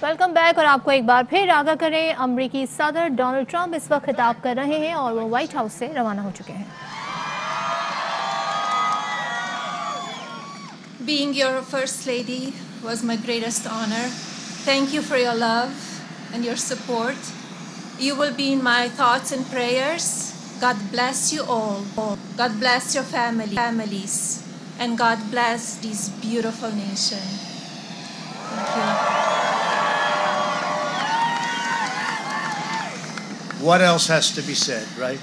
Welcome back. और आपको एक बार फिर आगाह करें, अमरीकी सदर डोनाल्ड ट्रंप इस वक्त खिताब कर रहे हैं और वो व्हाइट हाउस से रवाना हो चुके हैं। Being your First Lady was my greatest honor. Thank you for your love and your support. You will be in my thoughts and prayers. God bless you all. God bless your families. And God bless this beautiful nation. Thank you. What else has to be said, right?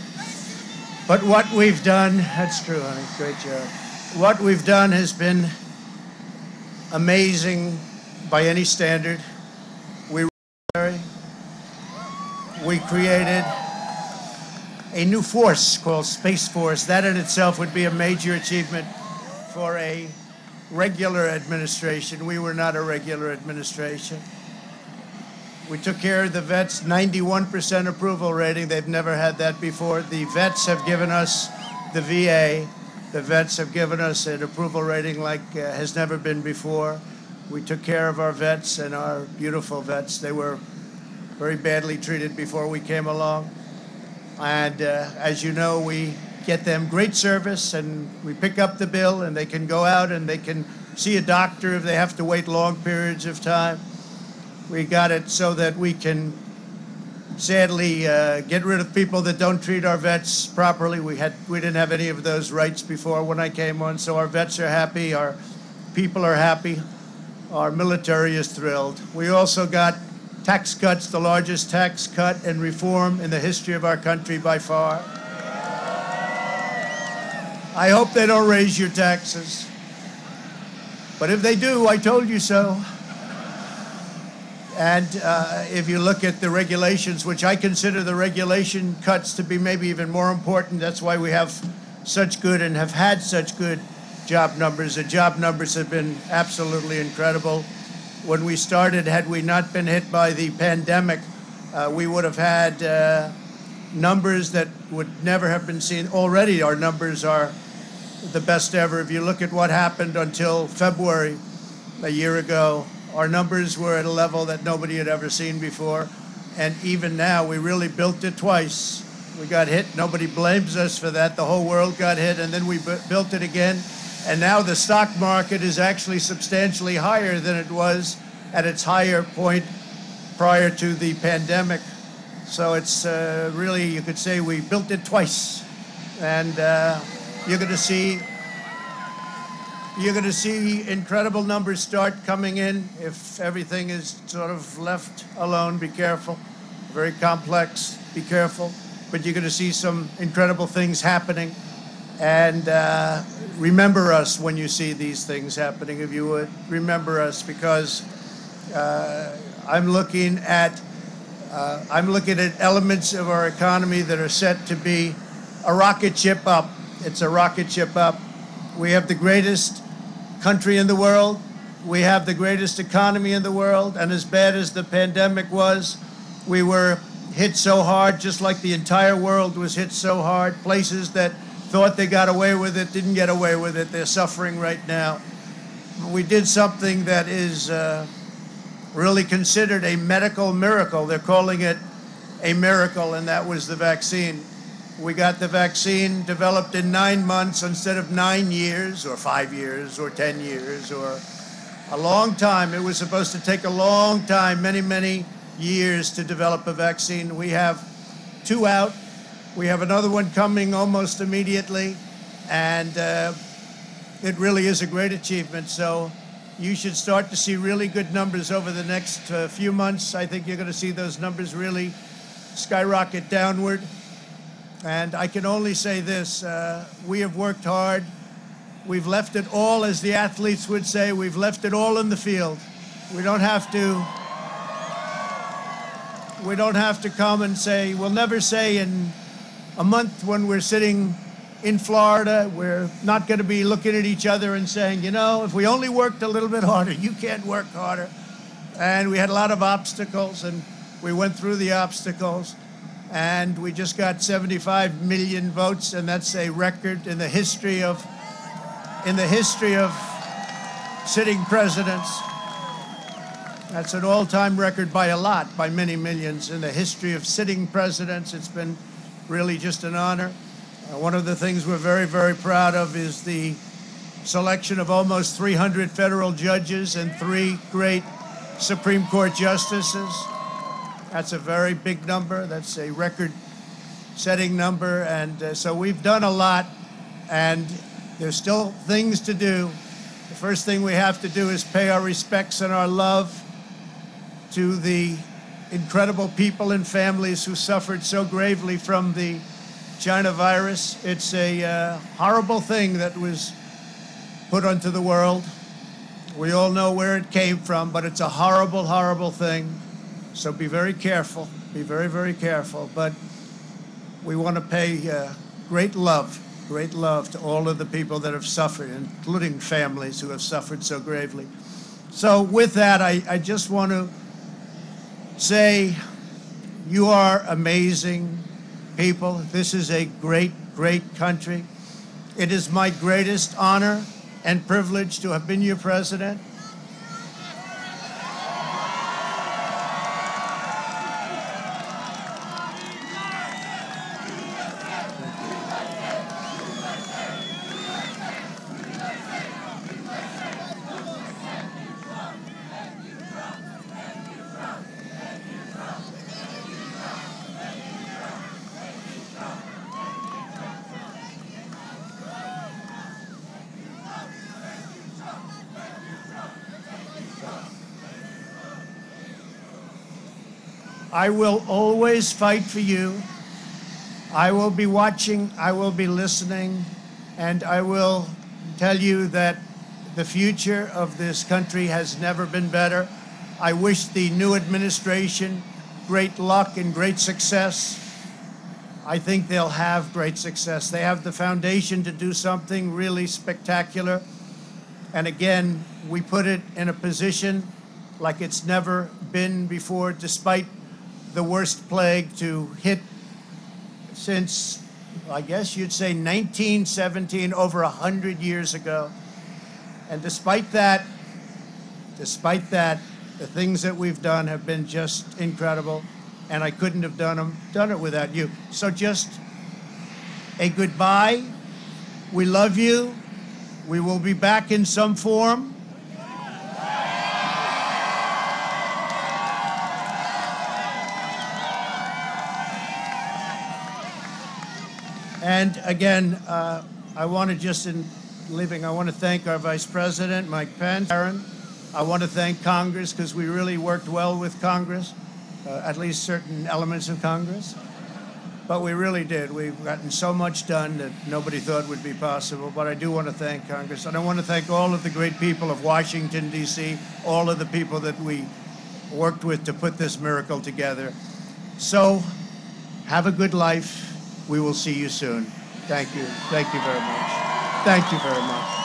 But what we've done, that's true, honey, great job. What we've done has been amazing by any standard. We created a new force called Space Force. That in itself would be a major achievement for a regular administration. We were not a regular administration. We took care of the vets, 91% approval rating. They've never had that before. The vets have given us, the VA, the vets have given us an approval rating like has never been before. We took care of our vets and our beautiful vets. They were very badly treated before we came along. And as you know, we get them great service and we pick up the bill and they can go out and they can see a doctor if they have to wait long periods of time. We got it so that we can sadly get rid of people that don't treat our vets properly. We didn't have any of those rights before when I came on, so our vets are happy, our people are happy, our military is thrilled. We also got tax cuts, the largest tax cut and reform in the history of our country by far. I hope they don't raise your taxes. But if they do, I told you so. And if you look at the regulations, which I consider the regulation cuts to be maybe even more important, that's why we have such good and have had such good job numbers. The job numbers have been absolutely incredible. When we started, had we not been hit by the pandemic, we would have had numbers that would never have been seen. Already our numbers are the best ever. If you look at what happened until February a year ago, our numbers were at a level that nobody had ever seen before. And even now, we really built it twice. We got hit. Nobody blames us for that. The whole world got hit, and then we built it again. And now the stock market is actually substantially higher than it was at its higher point prior to the pandemic. So it's really, you could say we built it twice. And you're going to see incredible numbers start coming in if everything is sort of left alone. Be careful. Very complex. Be careful. But you're going to see some incredible things happening. And remember us when you see these things happening, if you would. Remember us, because I'm looking at elements of our economy that are set to be a rocket ship up. It's a rocket ship up. We have the greatest country in the world. We have the greatest economy in the world. And as bad as the pandemic was, we were hit so hard, just like the entire world was hit so hard. Places that thought they got away with it didn't get away with it. They're suffering right now. We did something that is really considered a medical miracle. They're calling it a miracle, and that was the vaccine. We got the vaccine developed in 9 months instead of 9 years or 5 years or 10 years or a long time. It was supposed to take a long time, many, many years to develop a vaccine. We have 2 out. We have another one coming almost immediately. And it really is a great achievement. So you should start to see really good numbers over the next few months. I think you're going to see those numbers really skyrocket downward. And I can only say this, we have worked hard. We've left it all, as the athletes would say, we've left it all in the field. We don't have to come and say, we'll never say in a month when we're sitting in Florida, we're not going to be looking at each other and saying, you know, if we only worked a little bit harder, you can't work harder. And we had a lot of obstacles, and we went through the obstacles. And we just got 75 million votes, and that's a record in the history of sitting presidents. That's an all-time record by a lot, by many millions. In the history of sitting presidents, it's been really just an honor. One of the things we're very, very proud of is the selection of almost 300 federal judges and 3 great Supreme Court justices. That's a very big number. That's a record-setting number. And so we've done a lot, and there's still things to do. The first thing we have to do is pay our respects and our love to the incredible people and families who suffered so gravely from the China virus. It's a horrible thing that was put onto the world. We all know where it came from, but it's a horrible, horrible thing. So be very careful. Be very, very careful. But we want to pay great love to all of the people that have suffered, including families who have suffered so gravely. So with that, I just want to say you are amazing people. This is a great, great country. It is my greatest honor and privilege to have been your president. I will always fight for you. I will be watching, I will be listening, and I will tell you that the future of this country has never been better. I wish the new administration great luck and great success. I think they'll have great success. They have the foundation to do something really spectacular. And again, we put it in a position like it's never been before, despite the worst plague to hit since, I guess you'd say 1917, over 100 years ago. And despite that, the things that we've done have been just incredible, and I couldn't have done it without you. So just a goodbye. We love you. We will be back in some form. And again, I want to just, in leaving, I want to thank our Vice President, Mike Pence, Aaron. I want to thank Congress, because we really worked well with Congress, at least certain elements of Congress. But we really did. We've gotten so much done that nobody thought would be possible. But I do want to thank Congress. And I want to thank all of the great people of Washington, D.C., all of the people that we worked with to put this miracle together. So have a good life. We will see you soon. Thank you. Thank you very much. Thank you very much.